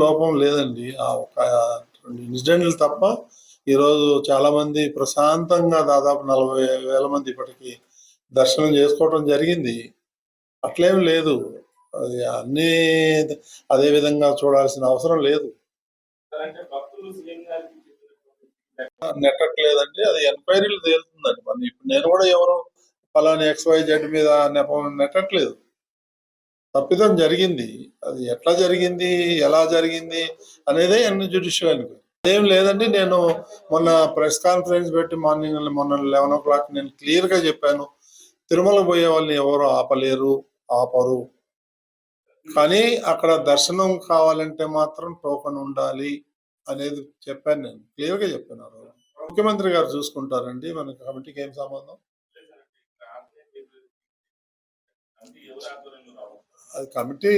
లోపం లేదండి. ఆ ఒక 2 ఇన్సిడెంట్లు తప్ప ఈరోజు చాలామంది ప్రశాంతంగా దాదాపు 40,000 మంది ఇప్పటికి దర్శనం చేసుకోవడం జరిగింది. అట్లేం లేదు. అది అన్నీ అదే విధంగా చూడాల్సిన అవసరం లేదు. నెట్టట్లేదండి. అది ఎంక్వైరీలు తేలుతుందండి. మరి ఇప్పుడు నేను కూడా ఎవరు ఫలానా XYZ మీద నెపం నెట్టట్లేదు. తప్పిదం జరిగింది. అది ఎట్లా జరిగింది, ఎలా జరిగింది అనేదే జ్యుడిషియల్ ఎంక్వైరీ. ఏం లేదండి. నేను మొన్న ప్రెస్ కాన్ఫరెన్స్ పెట్టి మొన్న 11 నేను క్లియర్గా చెప్పాను. తిరుమల పోయే వాళ్ళని ఎవరు ఆపలేరు, ఆపరు. కానీ అక్కడ దర్శనం కావాలంటే మాత్రం టోకెన్ ఉండాలి అనేది చెప్పాను. నేను క్లియర్గా చెప్పాను. ముఖ్యమంత్రి గారు చూసుకుంటారండి. మన కమిటీకి ఏం సంబంధం? అది కమిటీ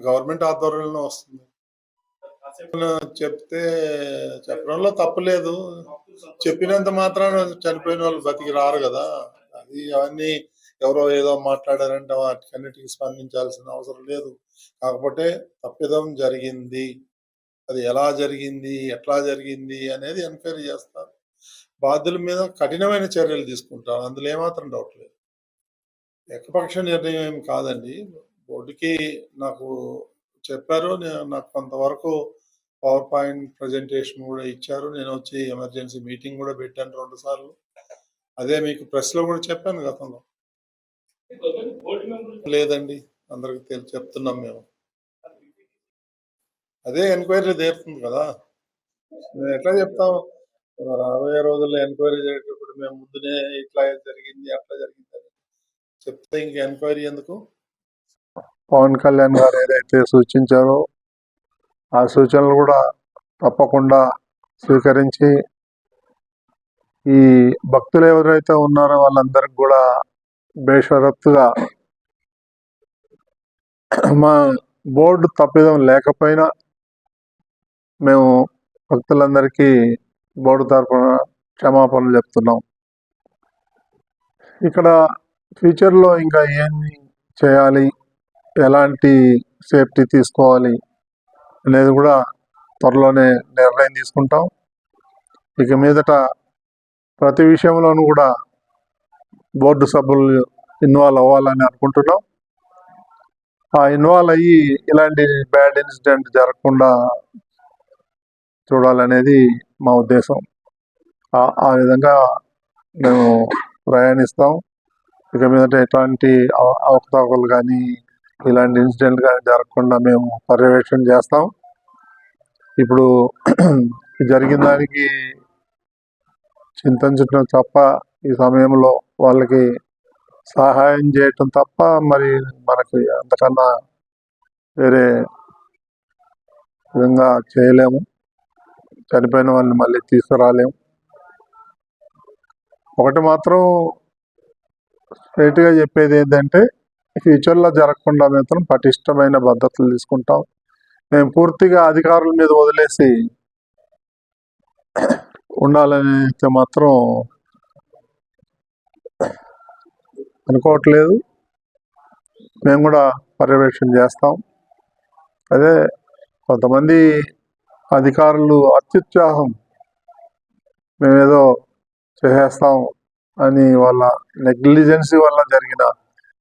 గవర్నమెంట్ ఆధ్వర్యంలో వస్తుంది. చెప్తే చెప్పడంలో తప్పు లేదు. చెప్పినంత మాత్రాన చనిపోయిన వాళ్ళు బతికి రారు కదా. అది అవన్నీ ఎవరో ఏదో మాట్లాడారంటే వాటికన్నిటికీ స్పందించాల్సిన అవసరం లేదు. కాకపోతే తప్పిదం జరిగింది. అది ఎలా జరిగింది, ఎట్లా జరిగింది అనేది ఎంక్వైరీ చేస్తారు. బాధ్యుల మీద కఠినమైన చర్యలు తీసుకుంటారు. అందులో ఏమాత్రం డౌట్ లేదు. ఏకపక్ష నిర్ణయం ఏం కాదండి. బోర్డుకి నాకు చెప్పారు. నాకు కొంతవరకు పవర్ పాయింట్ ప్రజెంటేషన్ కూడా ఇచ్చారు. నేను వచ్చి ఎమర్జెన్సీ మీటింగ్ కూడా పెట్టాను 2 సార్లు. అదే మీకు ప్రెస్లో కూడా చెప్పాను గతంలో. లేదండి, అందరికి చెప్తున్నాం మేము. అదే ఎంక్వైరీ తీరుతుంది కదా. మేము ఎట్లా చెప్తాం? రాబోయే రోజుల్లో ఎంక్వైరీ జరిగేటప్పుడు మేము ముందునే ఇట్లా జరిగింది, అట్లా జరిగింది అని చెప్తే ఇంక ఎంక్వైరీ ఎందుకు? పవన్ కళ్యాణ్ గారు ఏదైతే సూచించారో ఆ సూచనలు కూడా తప్పకుండా స్వీకరించి ఈ భక్తులు ఎవరైతే ఉన్నారో వాళ్ళందరికి కూడా బేషరత్తుగా మా బోర్డు తప్పిదం లేకపోయినా మేము భక్తులందరికీ బోర్డు తరఫున క్షమాపణలు చెప్తున్నాం. ఇక్కడ ఫ్యూచర్లో ఇంకా ఏమి చేయాలి, ఎలాంటి సేఫ్టీ తీసుకోవాలి అనేది కూడా త్వరలోనే నిర్ణయం తీసుకుంటాం. ఇక మీదట ప్రతి విషయంలోనూ కూడా బోర్డు సభ్యులు ఇన్వాల్వ్ అవ్వాలని అనుకుంటున్నాం. ఆ ఇన్వాల్వ్ అయ్యి ఇలాంటి బ్యాడ్ ఇన్సిడెంట్ జరగకుండా చూడాలనేది మా ఉద్దేశం. ఆ విధంగా మేము ప్రయాణిస్తాం. ఇక మీదట ఎట్లాంటి అవకతవకలు కానీ ఇలాంటి ఇన్సిడెంట్ కానీ జరగకుండా మేము పర్యవేక్షణ చేస్తాం. ఇప్పుడు జరిగిన దానికి చింతించడం తప్ప, ఈ సమయంలో వాళ్ళకి సహాయం చేయటం తప్ప మరి మనకి అంతకన్నా వేరే విధంగా చేయలేము. చనిపోయిన వాళ్ళని మళ్ళీ తీసుకురాలేము. ఒకటి మాత్రం స్ట్రైట్గా చెప్పేది ఏంటంటే, ఫ్యూచర్లో జరగకుండా మాత్రం పటిష్టమైన పద్ధతులు తీసుకుంటాం. మేము పూర్తిగా అధికారుల మీద వదిలేసి ఉండాలని అయితే మాత్రం అనుకోవట్లేదు. మేము కూడా పర్యవేక్షణ చేస్తాం. అదే కొంతమంది అధికారులు అత్యుత్సాహం, మేమేదో చేసేస్తాం అని వాళ్ళ నెగ్లిజెన్సీ వల్ల జరిగిన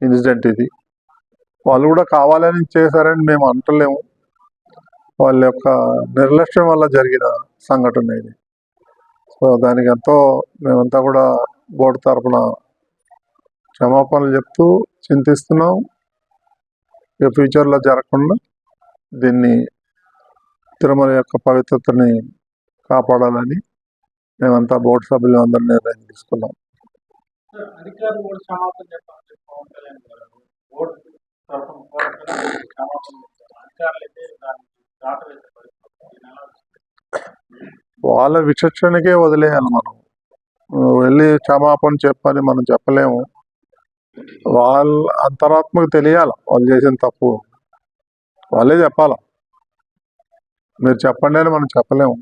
ఇన్సిడెంట్ ఇది. వాళ్ళు కూడా కావాలని చేశారని మేము అంటలేము. వాళ్ళ యొక్క నిర్లక్ష్యం వల్ల జరిగిన సంఘటన ఇది. సో దానికి మేమంతా కూడా బోర్డు తరఫున క్షమాపణలు చెప్తూ చింతిస్తున్నాం. ఇక ఫ్యూచర్లో జరగకుండా దీన్ని తిరుమల యొక్క పవిత్రతని కాపాడాలని మేమంతా బోర్డు సభ్యులు అందరూ నిర్ణయం తీసుకున్నాం. వాళ్ళ విచక్షణకే వదిలేయాలి. మనం వెళ్ళి క్షమాపణ చెప్పని మనం చెప్పలేము. వాళ్ళ అంతరాత్మకు తెలియాలి వాళ్ళు చేసిన తప్పు. వాళ్ళే చెప్పాల. మీరు చెప్పండి అని మనం చెప్పలేము.